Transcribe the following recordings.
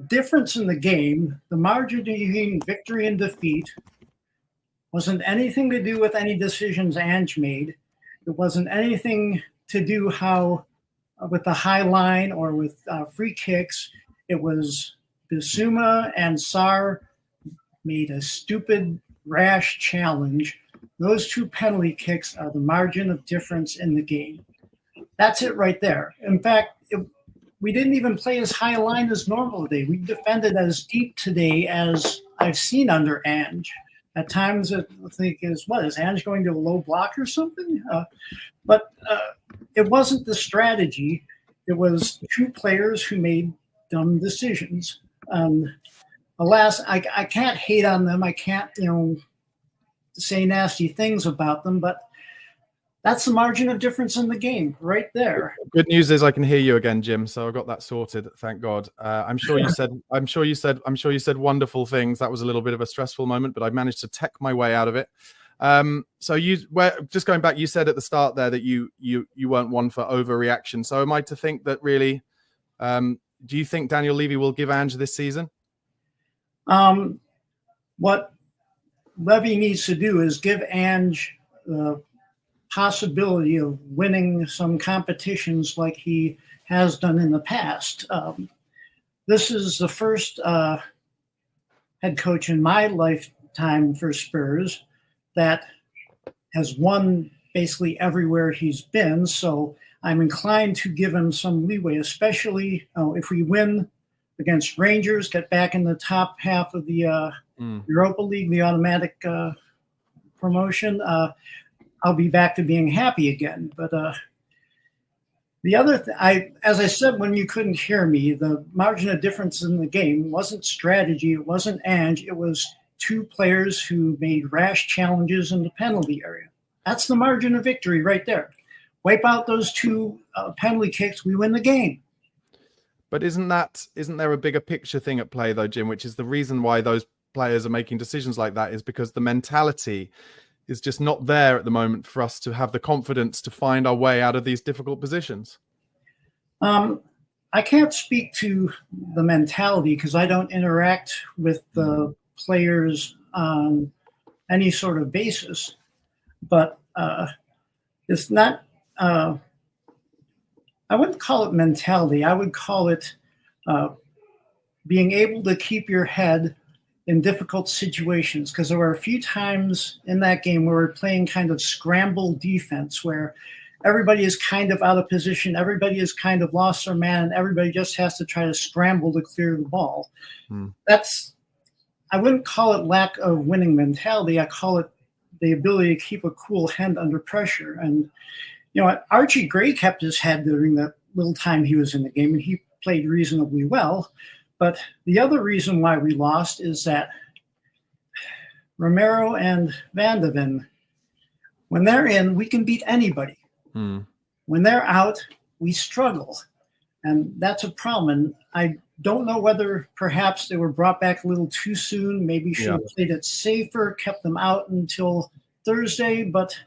difference in the game, the margin between victory and defeat, wasn't anything to do with any decisions Ange made. It wasn't anything to do with the high line or with free kicks. It was BISSOUMA and SARR made a stupid, rash challenge. Those two penalty kicks are the margin of difference in the game. That's it right there. In fact, we didn't even play as high a line as normal today. We defended as deep today as I've seen under Ange. At times, I think is Ange going to a low block or something? But it wasn't the strategy. It was two players who made dumb decisions. Alas, I can't hate on them. I can't, say nasty things about them, but that's the margin of difference in the game right there. Good news is I can hear you again, Jim. So I got that sorted. Thank God. I'm sure you said wonderful things. That was a little bit of a stressful moment, but I managed to tech my way out of it. So just going back, you said at the start there that you weren't one for overreaction. So am I to think that really, do you think Daniel Levy will give Ange this season? What Levy needs to do is give Ange the possibility of winning some competitions like he has done in the past. This is the first head coach in my lifetime for Spurs that has won basically everywhere he's been. So I'm inclined to give him some leeway, especially if we win against Rangers, get back in the top half of the Europa League, the automatic promotion. I'll be back to being happy again. But the other thing, as I said when you couldn't hear me, the margin of difference in the game wasn't strategy, it wasn't Ange, it was two players who made rash challenges in the penalty area. That's the margin of victory right there. Wipe out those two penalty kicks, we win the game. But isn't there a bigger picture thing at play though, Jim, which is the reason why those players are making decisions like that is because the mentality is just not there at the moment for us to have the confidence to find our way out of these difficult positions? I can't speak to the mentality because I don't interact with the players on any sort of basis. But it's not, I wouldn't call it mentality. I would call it being able to keep your head in difficult situations, because there were a few times in that game where we're playing kind of scramble defense where everybody is kind of out of position, everybody is kind of lost their man, and everybody just has to try to scramble to clear the ball. I wouldn't call it lack of winning mentality. I call it the ability to keep a cool head under pressure. And, Archie Gray kept his head during the little time he was in the game, and he played reasonably well. But the other reason why we lost is that Romero and Van de Ven, when they're in, we can beat anybody. When they're out, we struggle. And that's a problem. And I don't know whether perhaps they were brought back a little too soon. Maybe should have played it safer, kept them out until Thursday. But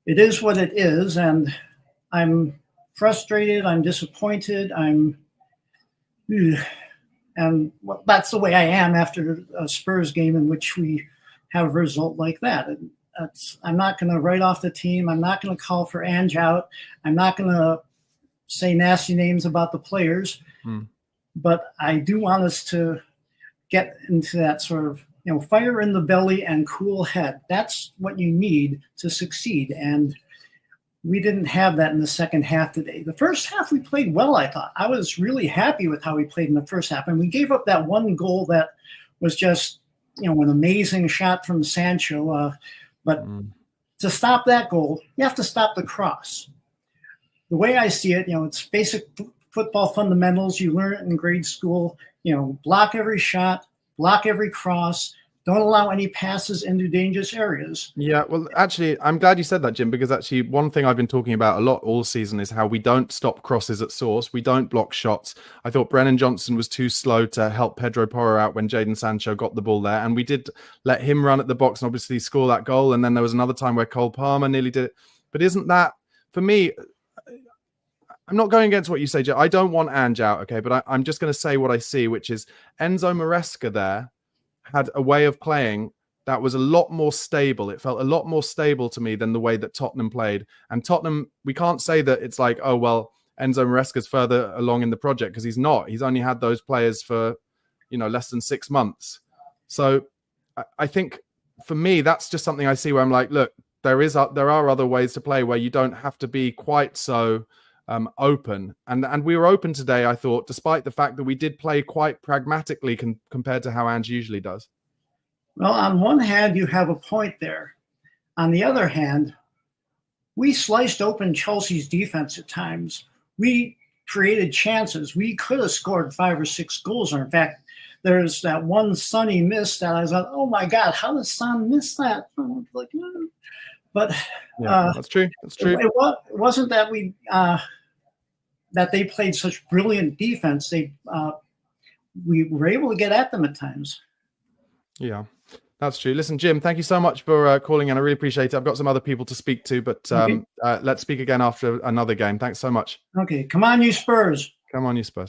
it is what it is. And I'm frustrated. I'm disappointed. And that's the way I am after a Spurs game in which we have a result like that. And I'm not going to write off the team. I'm not going to call for Ange out. I'm not going to say nasty names about the players. But I do want us to get into that sort of, fire in the belly and cool head. That's what you need to succeed. And we didn't have that in the second half today. The first half we played well, I thought. I was really happy with how we played in the first half. And we gave up that one goal that was just, an amazing shot from Sancho. But to stop that goal, you have to stop the cross. The way I see it, it's basic football fundamentals. You learn it in grade school. Block every shot, block every cross. Don't allow any passes into dangerous areas. Yeah, well, actually, I'm glad you said that, Jim, because actually one thing I've been talking about a lot all season is how we don't stop crosses at source. We don't block shots. I thought Brennan Johnson was too slow to help Pedro Porro out when Jadon Sancho got the ball there. And we did let him run at the box and obviously score that goal. And then there was another time where Cole Palmer nearly did it. But isn't that, for me, I'm not going against what you say, Joe. I don't want Ange out, okay? But I'm just going to say what I see, which is Enzo Maresca there had a way of playing that was a lot more stable. It felt a lot more stable to me than the way that Tottenham played. And Tottenham, we can't say that it's like, oh, well, Enzo Maresca's further along in the project, because he's not. He's only had those players for, less than 6 months. So I think for me, that's just something I see where I'm like, look, there are other ways to play where you don't have to be quite so open. And we were open today, I thought, despite the fact that we did play quite pragmatically compared to how Ange usually does. Well, on one hand, you have a point there. On the other hand, we sliced open Chelsea's defense at times. We created chances. We could have scored 5 or 6 goals. Or in fact, there's that one Sonny miss that I was like, oh my God, how does Son miss that? Like, but that's true. That's true. It wasn't that that they played such brilliant defense. We were able to get at them at times. Yeah, that's true. Listen, Jim, thank you so much for calling in. I really appreciate it. I've got some other people to speak to, but let's speak again after another game. Thanks so much. Okay, come on, you Spurs. Come on, you Spurs.